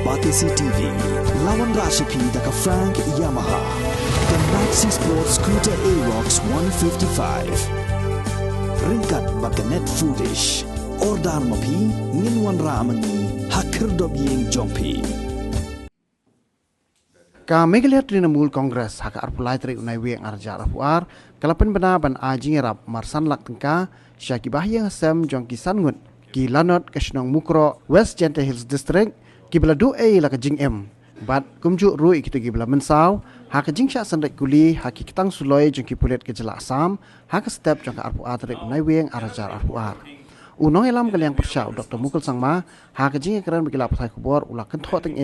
Batisi TV, lawan Rashipi daka Frank Yamaha, the Maxi Sports Scooter Aerox 155. Ringkat bakanet foodish, ordar mapi, nginwan ramani, hakir dobyeng jongpi. Ka Meghalaya Trinamool Congress haka arpulai tri unai weng arja rafuar kalapan bana ban Jingïarap marsan lak tengka syaki Bahaïing Sam Jong ki Sangut ki Lanot ke Shnong Mukroh West Gentle Hills District ki bela du la ka jing bat kumju rui kita ki bela mensau haka jing syak sandek kuli haki kitang suloi jong ki pulet ke jela asam haka step jong ka arpuar tri unai weng arja rafuar unong elam kaliang persau Dr. Mukul sangma haka jing keren bigila patai kubor ula kentho teng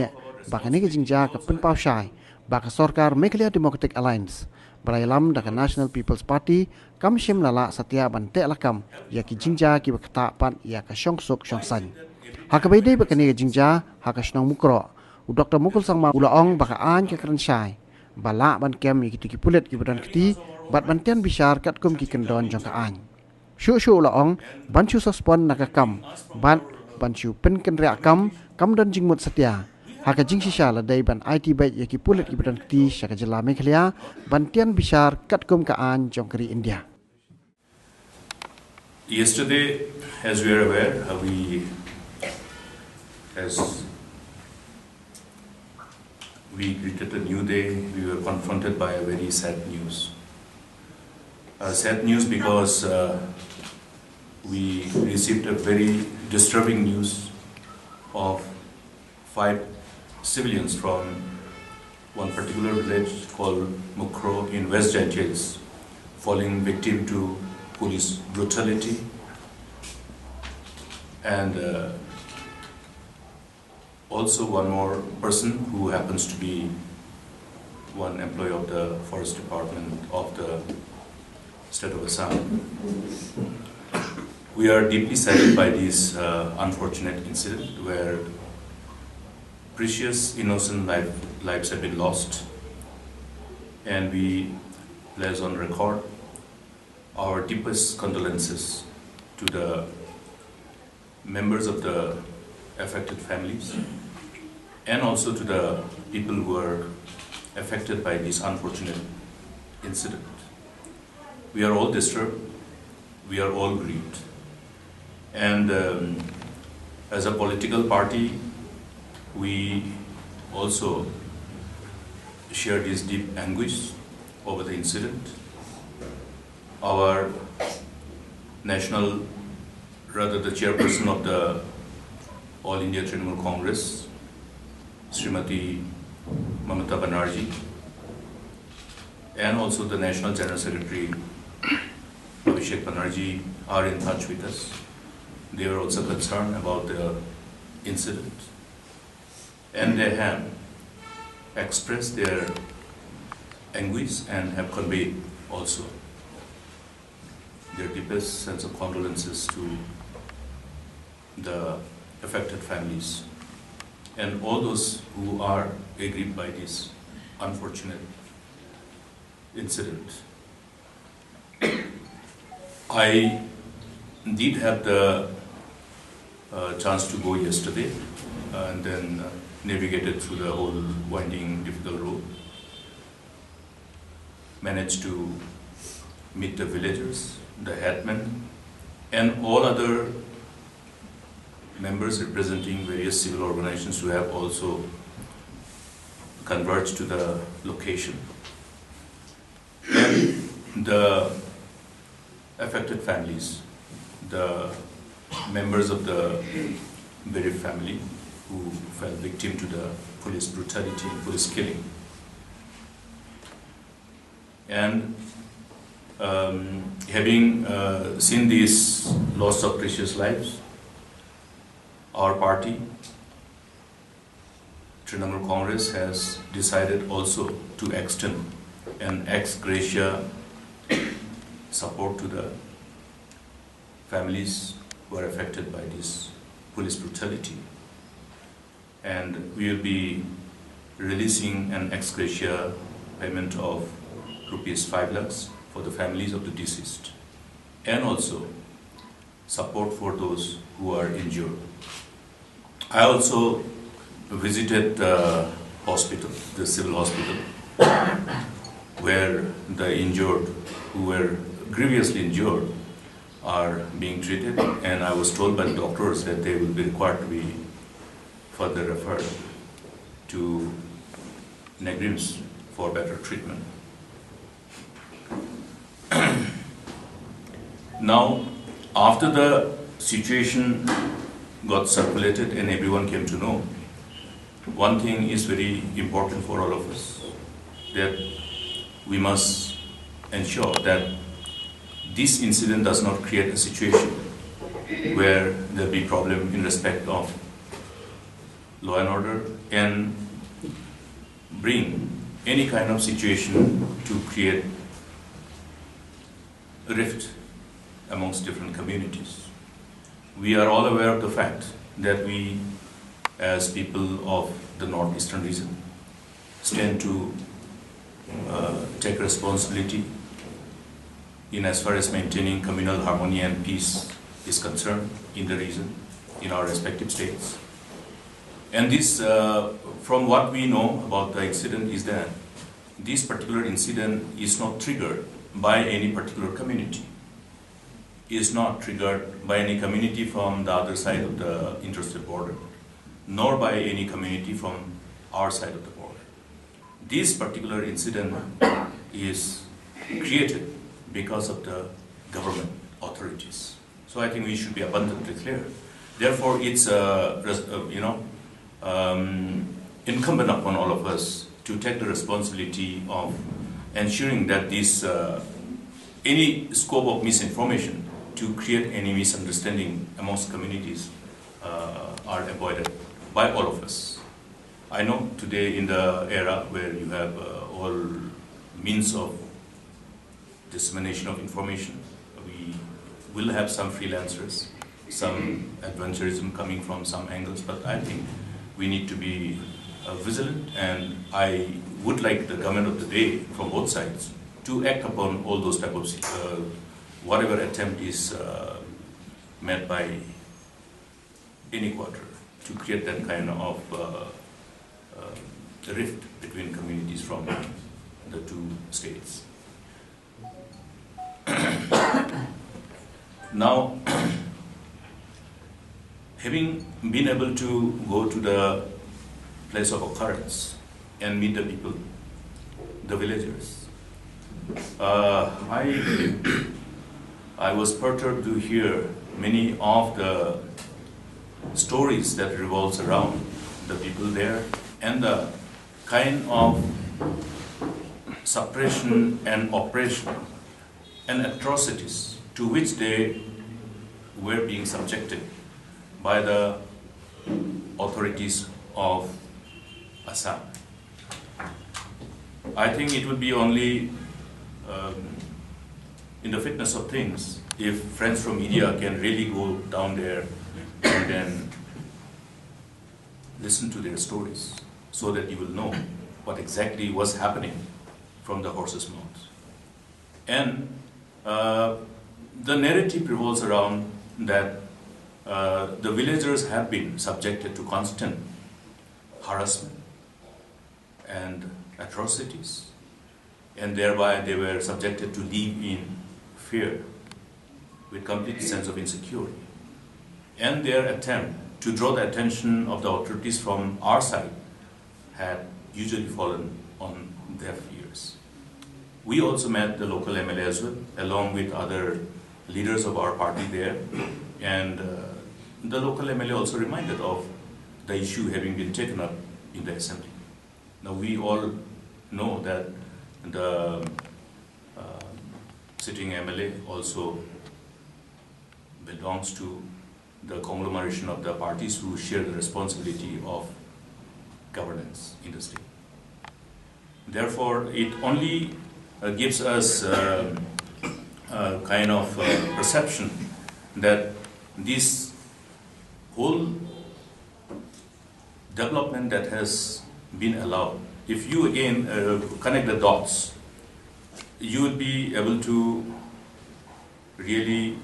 baka ni jingja ke penpau syai baka sorkar Meghalaya Democratic Alliance berailam daka National People's Party kam shim lala satia bante lakam ya ki jingja ki bakta pan ya ka syongsuk syongsan haka beide baka ni jingja haka Shnong Mukroh Dr. Mukul sangma ulaong baka an ke keren syai bala ban kem ki tu ki pulet ki badan keti bat bantian bisyar kat kum ki kendon jong ka an syu ulaong ban syu sospon naka kam ban syu pen ken ria kam don jingmut satia haka jing shisha la dai ban IT bait yaki pulet ki badan ti syaka jela Meghalaya bantian bisyar katkum kaan jongkeri India. Yesterday, as we are aware, as we greeted a new day, we were confronted by a very sad news. Sad news because we received a very disturbing news of 5 civilians from one particular village called Mukroh in West Gentle falling victim to police brutality, and also one more person who happens to be one employee of the forest department of the state of Assam. We are deeply saddened by this unfortunate incident where precious innocent lives have been lost, and we place on record our deepest condolences to the members of the affected families and also to the people who are affected by this unfortunate incident. We are all disturbed, we are all grieved, and as a political party, we also share this deep anguish over the incident. Our the chairperson of the All India Trinamool Congress, Srimati Mamata Banerjee, and also the National General Secretary Abhishek Banerjee are in touch with us. They are also concerned about the incident, and they have expressed their anguish and have conveyed also their deepest sense of condolences to the affected families and all those who are aggrieved by this unfortunate incident. I did have the chance to go yesterday and then navigated through the whole winding, difficult road. Managed to meet the villagers, the headmen, and all other members representing various civil organizations who have also converged to the location. And the affected families, the members of the bereaved family who fell victim to the police brutality and police killing. And having seen this loss of precious lives, our party, Trinamool Congress, has decided also to extend an ex gratia support to the families who are affected by this police brutality. And we will be releasing an ex gratia payment of ₹5 lakhs for the families of the deceased, and also support for those who are injured. I also visited the hospital, the civil hospital, where the injured, who were grievously injured, are being treated, and I was told by the doctors that they will be required to be further referred to Negrims for better treatment. Now, after the situation got circulated and everyone came to know, one thing is very important for all of us, that we must ensure that this incident does not create a situation where there will be problem in respect of law and order and bring any kind of situation to create a rift amongst different communities. We are all aware of the fact that we, as people of the northeastern region, stand to take responsibility in as far as maintaining communal harmony and peace is concerned in the region, in our respective states. And this, from what we know about the incident, is that this particular incident is not triggered by any particular community, is not triggered by any community from the other side of the interstate border, nor by any community from our side of the border. This particular incident is created because of the government authorities. So I think we should be abundantly clear. Therefore, it's incumbent upon all of us to take the responsibility of ensuring that this any scope of misinformation to create any misunderstanding amongst communities are avoided by all of us. I know today in the era where you have all means of dissemination of information, we will have some freelancers, some adventurism coming from some angles, but I think we need to be vigilant, and I would like the government of the day from both sides to act upon all those type of whatever attempt is made by any quarter to create that kind of rift between communities from the two states. Now, having been able to go to the place of occurrence and meet the people, the villagers, I was perturbed to hear many of the stories that revolves around the people there and the kind of suppression and oppression and atrocities to which they were being subjected by the authorities of Assam. I think it would be only in the fitness of things if friends from media can really go down there and then listen to their stories so that you will know what exactly was happening from the horse's mouth. And the narrative revolves around that the villagers have been subjected to constant harassment and atrocities, and thereby they were subjected to live in fear with complete sense of insecurity. And their attempt to draw the attention of the authorities from our side had usually fallen on deaf ears. We also met the local MLA as well, along with other leaders of our party there, and the local MLA also reminded of the issue having been taken up in the assembly. Now we all know that the sitting MLA also belongs to the conglomeration of the parties who share the responsibility of governance in the state. Therefore, it only gives us a kind of perception that this whole development that has been allowed, if you again connect the dots, you will be able to really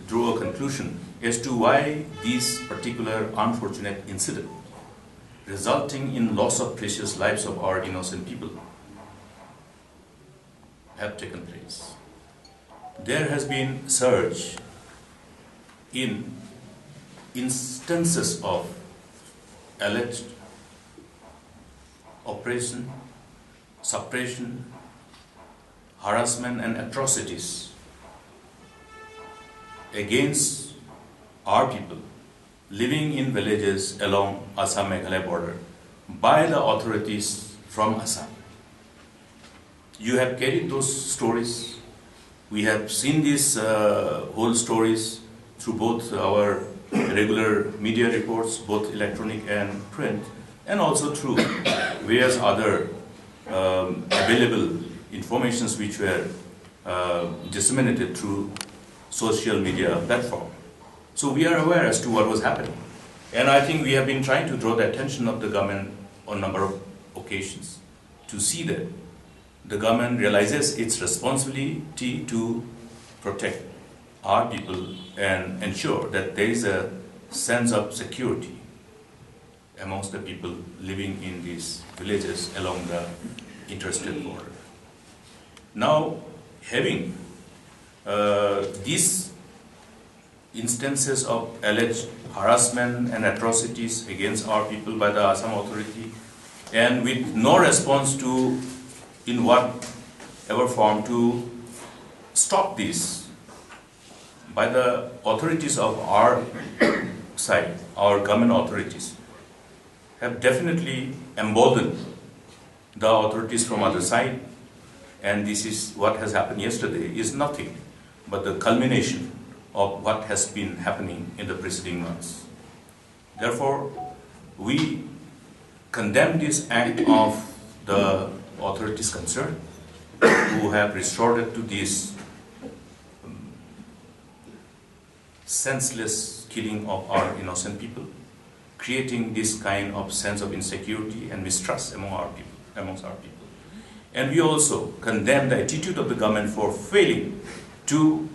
draw a conclusion as to why this particular unfortunate incident resulting in loss of precious lives of our innocent people have taken place. There has been surge in instances of alleged oppression, suppression, harassment and atrocities against our people living in villages along Assam-Meghalaya border by the authorities from Assam. You have carried those stories. We have seen these whole stories through both our regular media reports, both electronic and print, and also through various other available informations which were disseminated through social media platform. So we are aware as to what was happening. And I think we have been trying to draw the attention of the government on a number of occasions to see that the government realizes its responsibility to protect our people and ensure that there is a sense of security amongst the people living in these villages along the interstate border. Now, having these instances of alleged harassment and atrocities against our people by the Assam authority, and with no response to, in whatever form, to stop this by the authorities of our side, our government authorities, have definitely emboldened the authorities from other side. And this is what has happened yesterday is nothing but the culmination of what has been happening in the preceding months. Therefore, we condemn this act of the authorities concerned who have resorted to this senseless killing of our innocent people, creating this kind of sense of insecurity and mistrust amongst our people. And we also condemn the attitude of the government for failing to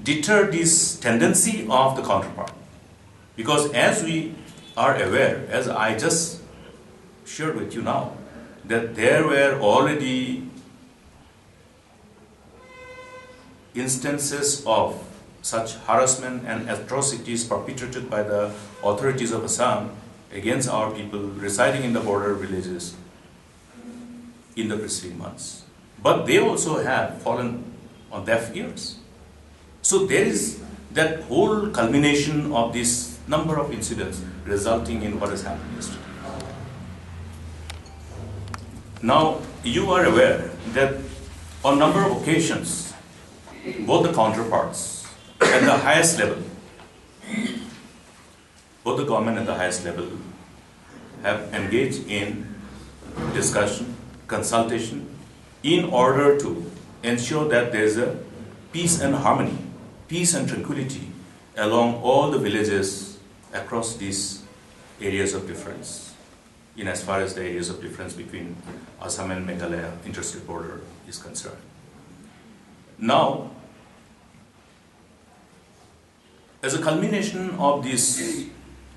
deter this tendency of the counterpart. Because as we are aware, as I just shared with you now, that there were already instances of such harassment and atrocities perpetrated by the authorities of Assam against our people residing in the border villages in the preceding months. But they also have fallen on deaf ears. So there is that whole culmination of this number of incidents resulting in what has happened yesterday. Now, you are aware that on a number of occasions, both the counterparts at the highest level, both the government at the highest level have engaged in discussion, consultation, in order to ensure that there is a peace and harmony, peace and tranquility along all the villages across these areas of difference, in as far as the areas of difference between Assam and Meghalaya interstate border is concerned. Now, as a culmination of this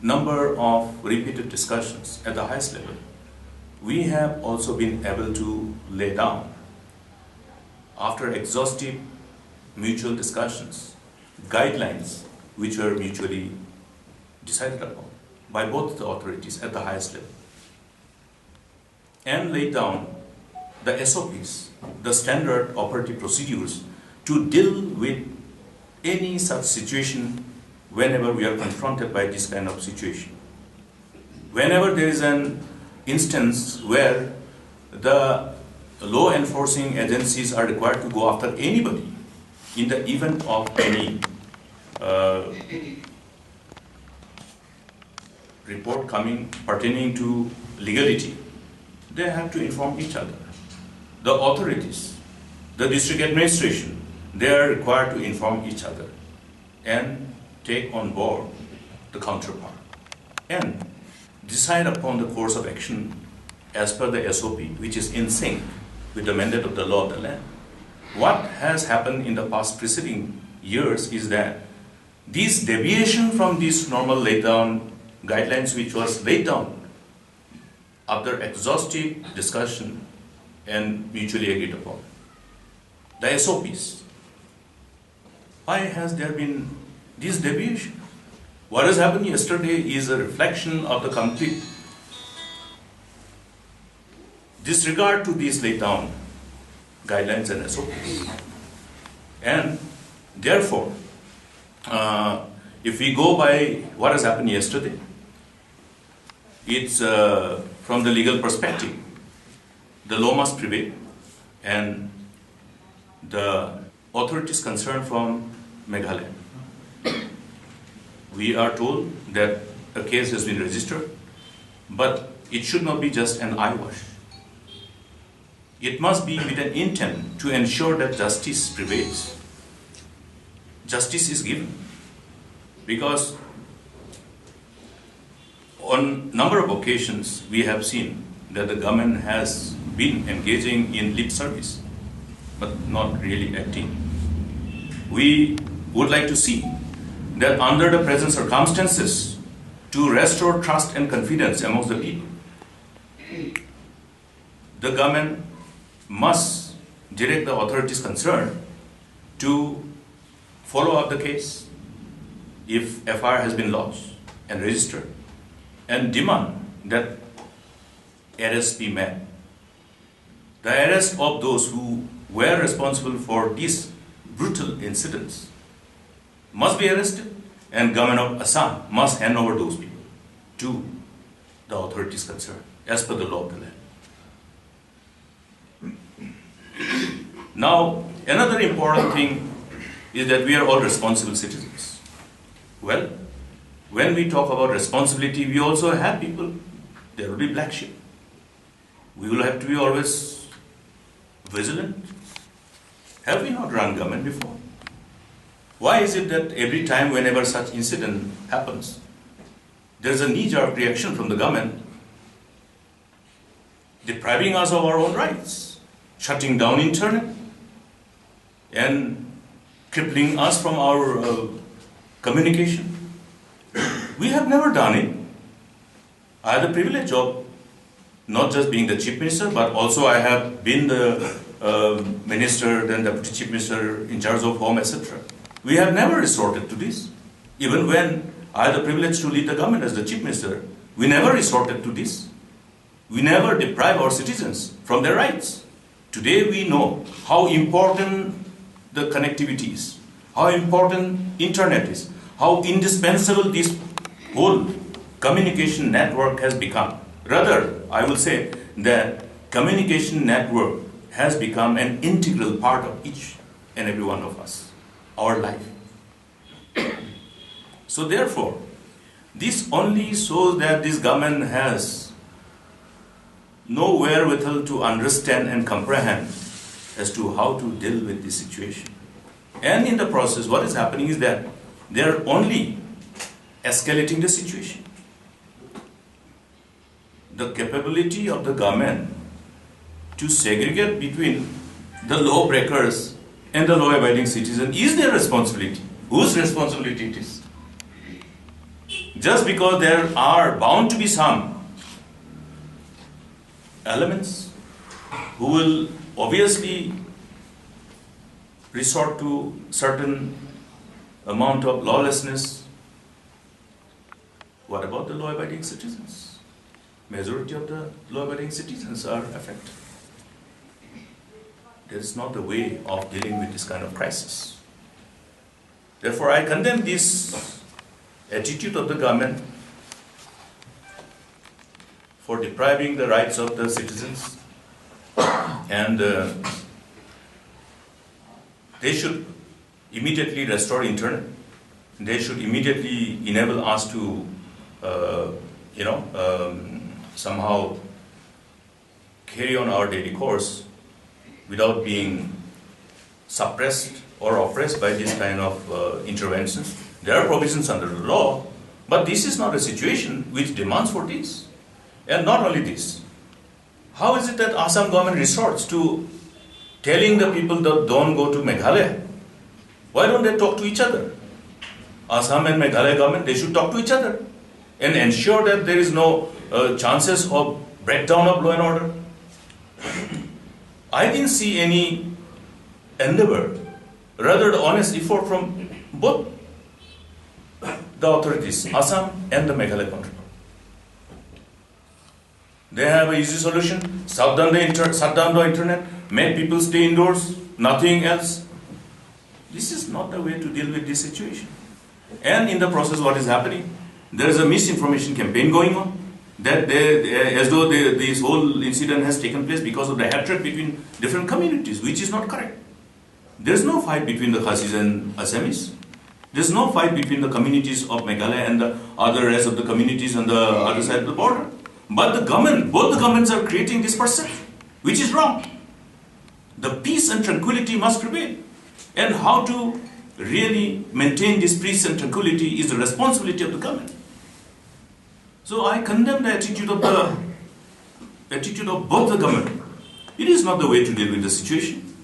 number of repeated discussions at the highest level, we have also been able to lay down, after exhaustive mutual discussions, guidelines which were mutually decided upon by both the authorities at the highest level, and laid down the SOPs, the standard operative procedures, to deal with any such situation whenever we are confronted by this kind of situation. Whenever there is an instance where the law enforcing agencies are required to go after anybody in the event of any report coming pertaining to legality, they have to inform each other. The authorities, the district administration, they are required to inform each other and take on board the counterpart and decide upon the course of action as per the SOP, which is in sync with the mandate of the law of the land. What has happened in the past preceding years is that this deviation from these normal laid down guidelines which was laid down after exhaustive discussion and mutually agreed upon. The SOPs. Why has there been this deviation? What has happened yesterday is a reflection of the complete disregard to these laid down guidelines and SOPs. And therefore, if we go by what has happened yesterday, it's from the legal perspective, the law must prevail, and the authorities concerned from Meghalaya, we are told that a case has been registered, but it should not be just an eyewash. It must be with an intent to ensure that justice prevails. Justice is given. Because on number of occasions we have seen that the government has been engaging in lip service, but not really acting. We would like to see that under the present circumstances, to restore trust and confidence amongst the people, the government must direct the authorities concerned to follow up the case if FIR has been lodged and registered, and demand that arrests be made. The arrest of those who were responsible for these brutal incidents must be arrested, and government of Assam must hand over those people to the authorities concerned as per the law of the land. Now, another important thing is that we are all responsible citizens. Well, when we talk about responsibility, we also have people, there will be black sheep. We will have to be always vigilant. Have we not run government before? Why is it that every time whenever such incident happens, there is a knee-jerk reaction from the government depriving us of our own rights, shutting down internet, and crippling us from our communication? We have never done it. I had the privilege of not just being the chief minister, but also I have been the minister, then deputy chief minister in charge of home, etc. We have never resorted to this. Even when I had the privilege to lead the government as the chief minister, we never resorted to this. We never deprive our citizens from their rights. Today we know how important the connectivity is, how important internet is, how indispensable this whole communication network has become. Rather, I will say that communication network has become an integral part of each and every one of us, our life. So therefore, this only shows that this government has no wherewithal to understand and comprehend as to how to deal with this situation. And in the process, what is happening is that they are only escalating the situation. The capability of the government to segregate between the lawbreakers and the law-abiding citizen is their responsibility. Whose responsibility it is? Just because there are bound to be some elements who will obviously resort to certain amount of lawlessness. What about the law-abiding citizens? Majority of the law-abiding citizens are affected. That is not the way of dealing with this kind of crisis. Therefore, I condemn this attitude of the government for depriving the rights of the citizens, and they should immediately restore internet. They should immediately enable us to, somehow carry on our daily course without being suppressed or oppressed by this kind of interventions. There are provisions under the law, but this is not a situation which demands for this. And not only this, how is it that Assam government resorts to telling the people that don't go to Meghalaya? Why don't they talk to each other? Assam and Meghalaya government, they should talk to each other and ensure that there is no chances of breakdown of law and order. I didn't see any endeavor, rather the honest effort from both the authorities, Assam and the Meghalaya counterpart. They have an easy solution: shut down the internet, make people stay indoors, nothing else. This is not the way to deal with this situation. And in the process, what is happening? There is a misinformation campaign going on, that as though this whole incident has taken place because of the hatred between different communities, which is not correct. There is no fight between the Khasis and Assamese. There is no fight between the communities of Meghalaya and the other rest of the communities on the other side of the border. But the government, both the governments are creating this perception, which is wrong. The peace and tranquility must prevail. And how to really maintain this peace and tranquility is the responsibility of the government. So I condemn the attitude of both the government. It is not the way to deal with the situation.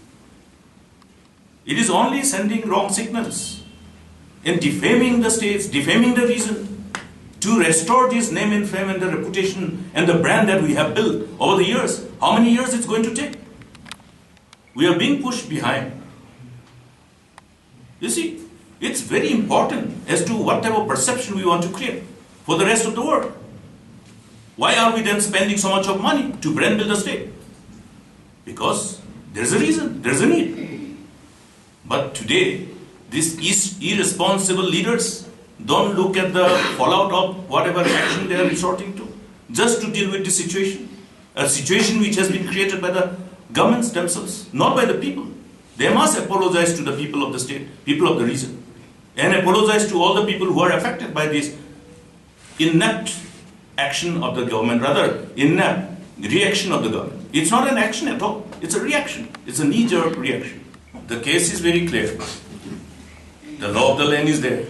It is only sending wrong signals and defaming the states, defaming the region, to restore this name and fame and the reputation and the brand that we have built over the years. How many years it's going to take? We are being pushed behind. You see, it's very important as to what type of perception we want to create for the rest of the world. Why are we then spending so much of money to brand build a state? Because there's a reason, there's a need. But today, these irresponsible leaders don't look at the fallout of whatever action they are resorting to, just to deal with the situation. A situation which has been created by the governments themselves, not by the people. They must apologize to the people of the state, people of the region, and apologize to all the people who are affected by this inept action of the government, rather inept reaction of the government. It's not an action at all, it's a reaction. It's a knee-jerk reaction. The case is very clear. The law of the land is there.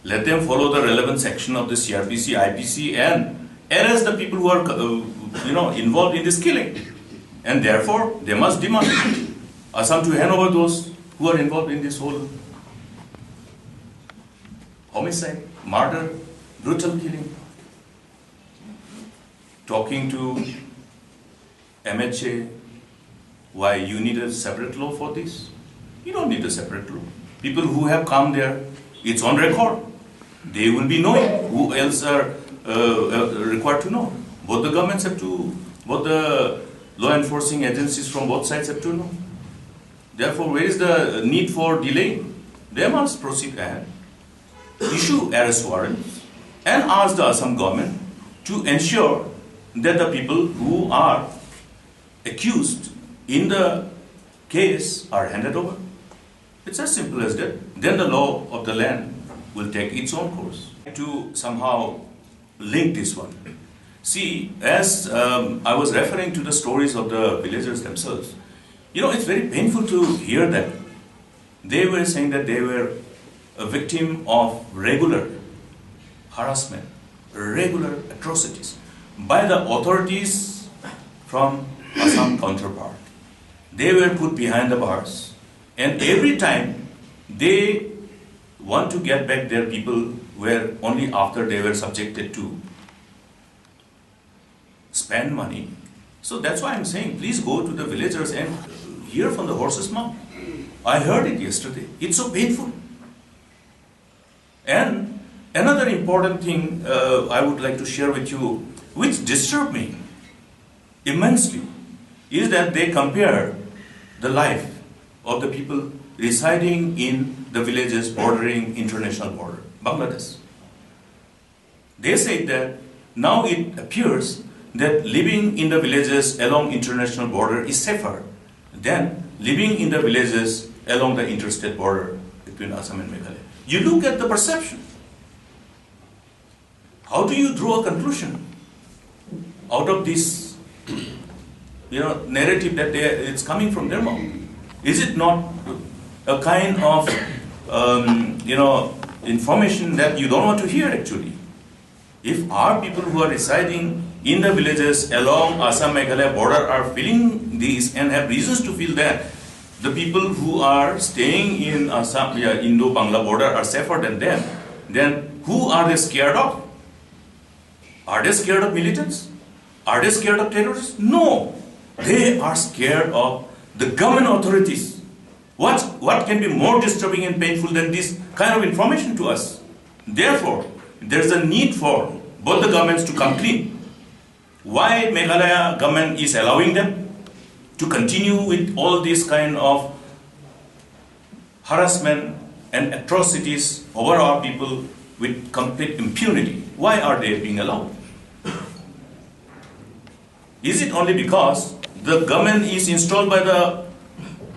Let them follow the relevant section of the CRPC, IPC, and arrest the people who are involved in this killing. And therefore, they must demand Assam to hand over those who are involved in this whole homicide, murder, brutal killing. Talking to MHA, why you need a separate law for this? You don't need a separate law. People who have come there, it's on record. They will be knowing. Who else are required to know? Both the governments have to, both the law enforcing agencies from both sides have to know. Therefore, where is the need for delay? They must proceed ahead, issue arrest warrants, and ask the Assam government to ensure that the people who are accused in the case are handed over. It's as simple as that. Then the law of the land will take its own course. To somehow link this one. See, as I was referring to the stories of the villagers themselves, it's very painful to hear that. They were saying that they were a victim of regular harassment, regular atrocities by the authorities from Assam counterpart. They were put behind the bars, and every time they want to get back their people were only after they were subjected to spend money. So that's why I'm saying, please go to the villagers and hear from the horse's mouth. I heard it yesterday. It's so painful. And another important thing I would like to share with you, which disturbed me immensely, is that they compare the life of the people residing in the villages bordering international border, Bangladesh. They say that now it appears that living in the villages along international border is safer than living in the villages along the interstate border between Assam and Meghalaya. You look at the perception. How do you draw a conclusion out of this narrative that it's coming from their mouth? Is it not a kind of information that you don't want to hear actually? If our people who are residing in the villages along Assam-Meghalaya border are feeling this and have reasons to feel that the people who are staying in Assam, Indo-Bangla border are safer than them, then who are they scared of? Are they scared of militants? Are they scared of terrorists? No. They are scared of the government authorities. What can be more disturbing and painful than this kind of information to us? Therefore, there is a need for both the governments to come clean. Why Meghalaya government is allowing them to continue with all this kind of harassment and atrocities over our people with complete impunity? Why are they being allowed? Is it only because the government is installed by the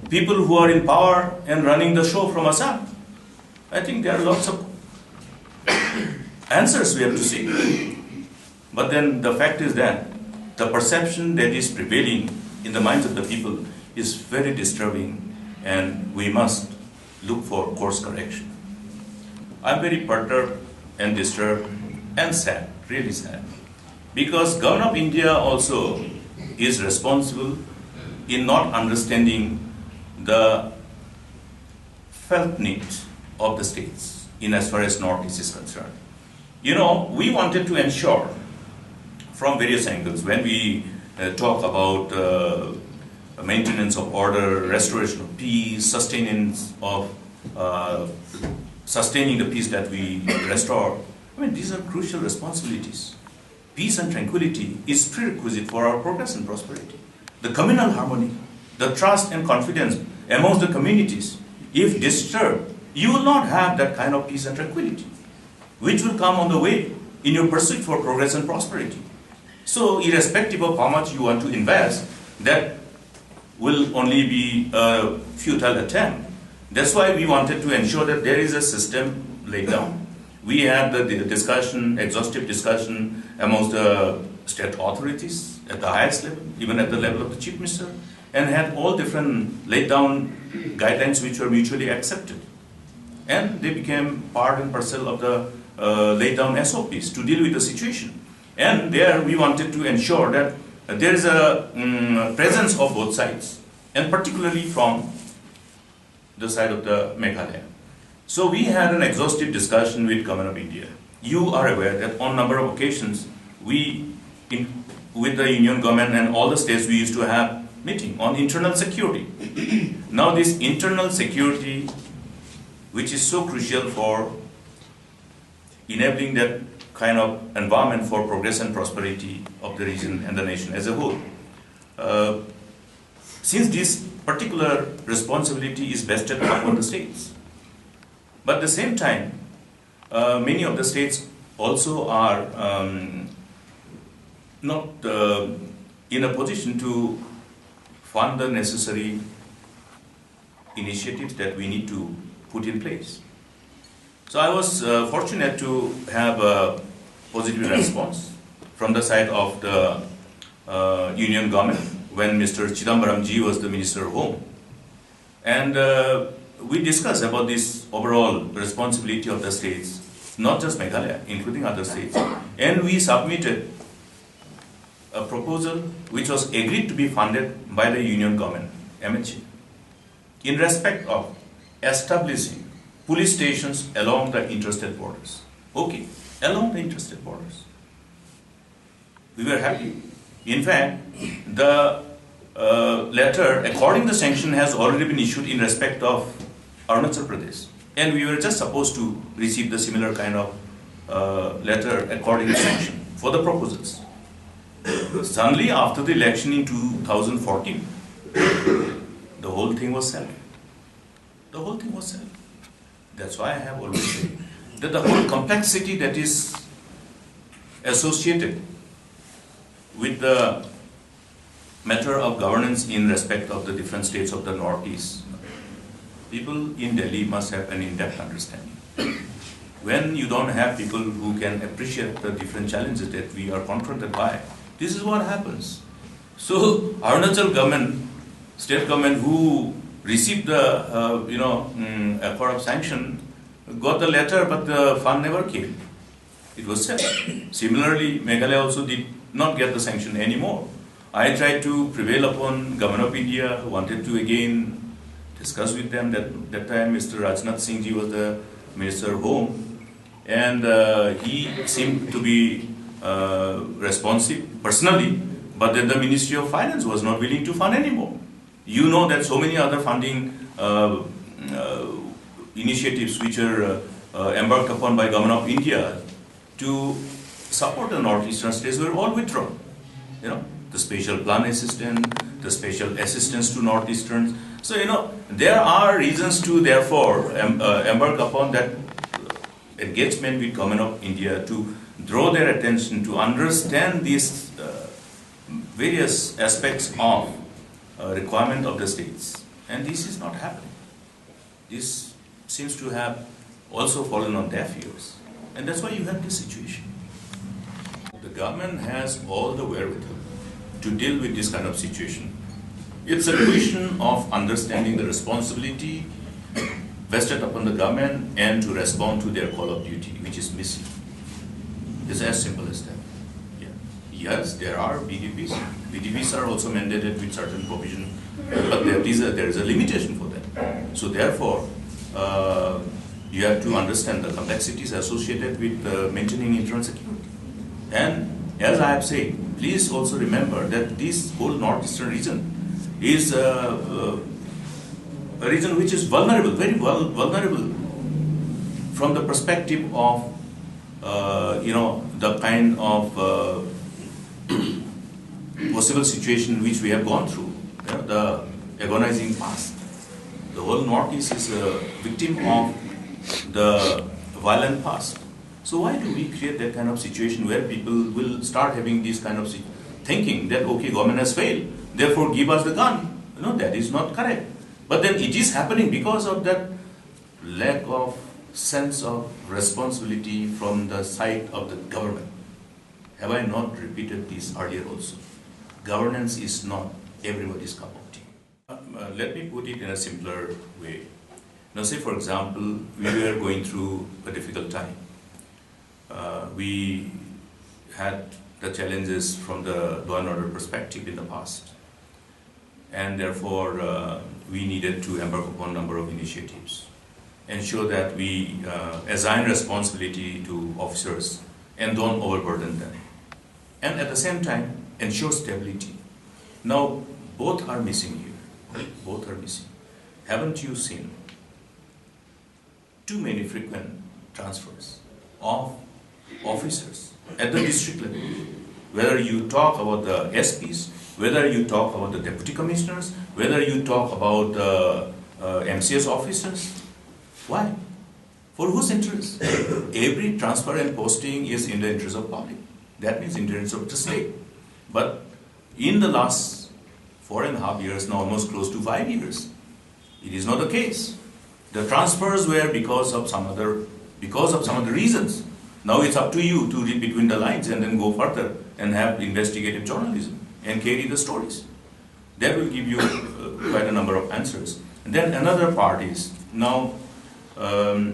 people who are in power and running the show from Assam? I think there are lots of answers we have to see. But then the fact is that the perception that is prevailing in the minds of the people is very disturbing, and we must look for course correction. I'm very perturbed and disturbed and sad, really sad, because government of India also is responsible in not understanding the felt need of the states in as far as Northeast is concerned. You know, we wanted to ensure from various angles when we talk about maintenance of order, restoration of peace, sustenance of sustaining the peace that we restore. I mean, these are crucial responsibilities. Peace and tranquility is prerequisite for our progress and prosperity. The communal harmony, the trust and confidence amongst the communities, if disturbed, you will not have that kind of peace and tranquility, which will come on the way in your pursuit for progress and prosperity. So, irrespective of how much you want to invest, that will only be a futile attempt. That's why we wanted to ensure that there is a system laid down. We had the discussion, exhaustive discussion amongst the state authorities at the highest level, even at the level of the Chief Minister, and had all different laid down guidelines which were mutually accepted. And they became part and parcel of the laid down SOPs to deal with the situation. And there we wanted to ensure that there is a presence of both sides, and particularly from the side of the Meghalaya. So we had an exhaustive discussion with Government of India. You are aware that on a number of occasions, with the Union government and all the states, we used to have meeting on internal security. Now this internal security, which is so crucial for enabling that kind of environment for progress and prosperity of the region and the nation as a whole. Since this particular responsibility is vested upon the states, but at the same time, many of the states also are not in a position to fund the necessary initiatives that we need to put in place. So I was fortunate to have a positive response from the side of the Union government when Mr. Chidambaram ji was the Minister of Home. And we discussed about this overall responsibility of the states, not just Meghalaya, including other states. And we submitted a proposal which was agreed to be funded by the Union government, MHA, in respect of establishing police stations along the interstate borders. Okay, along the interstate borders. We were happy. In fact, the letter, according to the sanction, has already been issued in respect of Arunachal Pradesh. And we were just supposed to receive the similar kind of letter according to sanction for the proposals. Suddenly, after the election in 2014, the whole thing was settled. The whole thing was settled. That's why I have always said that the whole complexity that is associated with the matter of governance in respect of the different states of the Northeast, people in Delhi must have an in-depth understanding. When you don't have people who can appreciate the different challenges that we are confronted by, this is what happens. So Arunachal government, state government who received the accord of sanction, got the letter, but the fund never came. It was said. Similarly, Meghalaya also did not get the sanction anymore. I tried to prevail upon Government of India, who wanted to again discuss with them. That time Mr. Rajnath Singh ji was the Minister of Home, and he seemed to be responsive personally, but then the Ministry of Finance was not willing to fund anymore. You know that so many other funding initiatives which are embarked upon by Government of India to support the northeastern states were all withdrawn. You know, the special plan assistance, the special assistance to northeasterns. So, you know, there are reasons to therefore embark upon that engagement with Government of India to draw their attention to understand these various aspects of requirement of the states. And this is not happening. This seems to have also fallen on deaf ears. And that's why you have this situation. The government has all the wherewithal to deal with this kind of situation. It's a question of understanding the responsibility vested upon the government and to respond to their call of duty, which is missing. It's as simple as that. Yeah. Yes, there are BDPs. BDPs are also mandated with certain provision, but there is a limitation for them. So therefore, you have to understand the complexities associated with maintaining internal security. And as I have said, please also remember that this whole northeastern region is a region which is vulnerable, very vulnerable from the perspective of the kind of possible situation which we have gone through, the agonizing past. The whole Northeast is a victim of the violent past. So why do we create that kind of situation where people will start having this kind of thinking that, okay, government has failed, therefore give us the gun? No, that is not correct. But then it is happening because of that lack of sense of responsibility from the side of the government. Have I not repeated this earlier also? Governance is not everybody's cup of tea. Let me put it in a simpler way. Now say for example, we were going through a difficult time. We had the challenges from the law and order perspective in the past. And therefore, we needed to embark upon a number of initiatives. Ensure that we assign responsibility to officers and don't overburden them. And at the same time, ensure stability. Now, both are missing here. Both are missing. Haven't you seen too many frequent transfers of officers at the district level? Whether you talk about the SPs, whether you talk about the deputy commissioners, whether you talk about the MCS officers. Why? For whose interest? Every transfer and posting is in the interest of public. That means in the interest of the state. But in the last 4.5 years, now almost close to 5 years, it is not the case. The transfers were because of some other reasons. Now it's up to you to read between the lines and then go further and have investigative journalism and carry the stories. That will give you quite a number of answers. And then another part is, now, I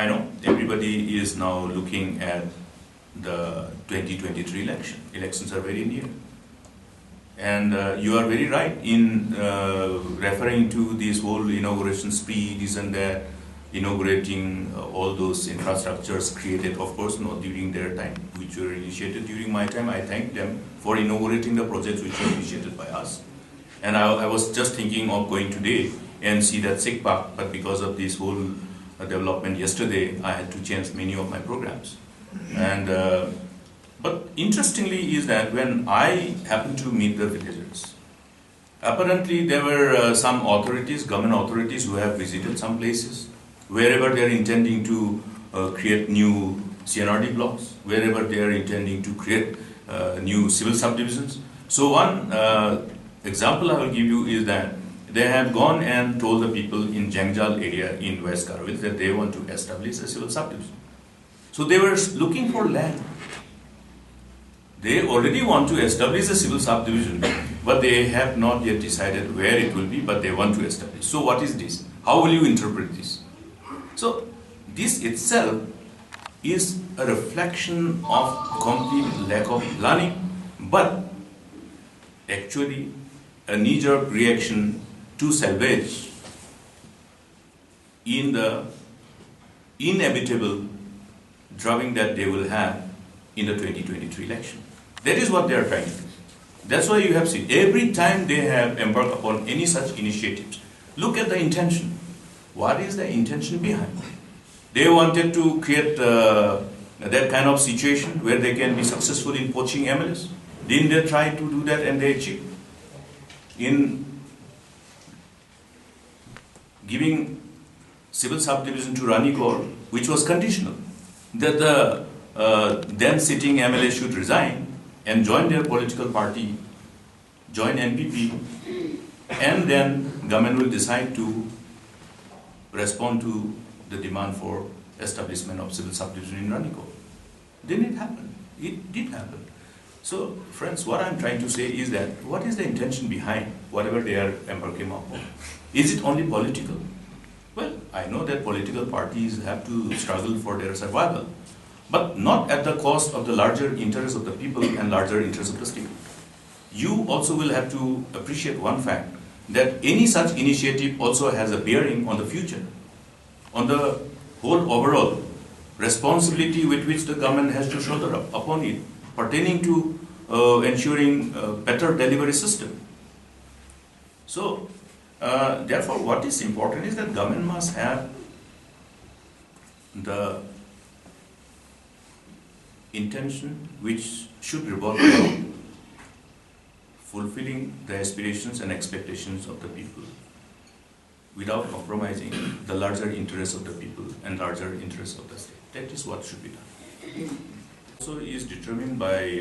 know everybody is now looking at the 2023 election. Elections are very near. And you are very right in referring to this whole inauguration spree, this and that, inaugurating all those infrastructures created, of course, not during their time, which were initiated during my time. I thank them for inaugurating the projects which were initiated by us. And I was just thinking of going today and see that Sikh Park, but because of this whole development yesterday, I had to change many of my programs. And but interestingly is that when I happened to meet the villagers, apparently there were some authorities, government authorities, who have visited some places, wherever they are intending to create new CNRD blocks, wherever they are intending to create new civil subdivisions. So one example I will give you is that they have gone and told the people in Jangjal area in West Karawil that they want to establish a civil subdivision. So they were looking for land. They already want to establish a civil subdivision, but they have not yet decided where it will be, but they want to establish. So what is this? How will you interpret this? So this itself is a reflection of complete lack of planning, but actually a knee-jerk reaction to salvage in the inevitable drawing that they will have in the 2023 election. That is what they are trying to do. That's why you have seen every time they have embarked upon any such initiatives, look at the intention. What is the intention behind? They wanted to create that kind of situation where they can be successful in poaching MLS. Didn't they try to do that and they achieved? In giving civil subdivision to Ranikor, which was conditional, that the then sitting MLA should resign and join their political party, join NPP, and then government will decide to respond to the demand for establishment of civil subdivision in Ranikor. Didn't it happen? It did happen. So, friends, what I'm trying to say is that what is the intention behind whatever they are embarking upon? Is it only political? Well, I know that political parties have to struggle for their survival, but not at the cost of the larger interests of the people and larger interests of the state. You also will have to appreciate one fact, that any such initiative also has a bearing on the future, on the whole overall responsibility with which the government has to shoulder up upon it, pertaining to ensuring a better delivery system. So, therefore, what is important is that government must have the intention which should revolve around fulfilling the aspirations and expectations of the people without compromising the larger interests of the people and larger interests of the state. That is what should be done. Also is determined by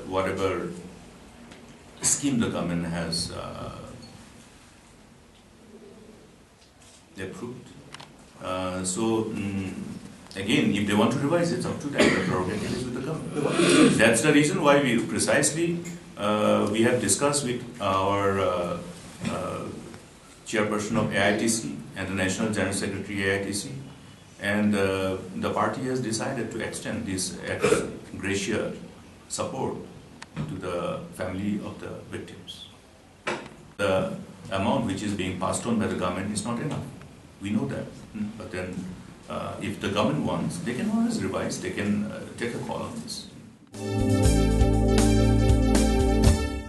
whatever scheme the government has approved. Again, if they want to revise, it's up to them. The prerogative is with the government. That's the reason why we precisely we have discussed with our chairperson of AITC and the National General Secretary AITC, and the party has decided to extend this ex gratia support to the family of the victims. The amount which is being passed on by the government is not enough. We know that, but then if the government wants, they can always revise, they can take a call on this.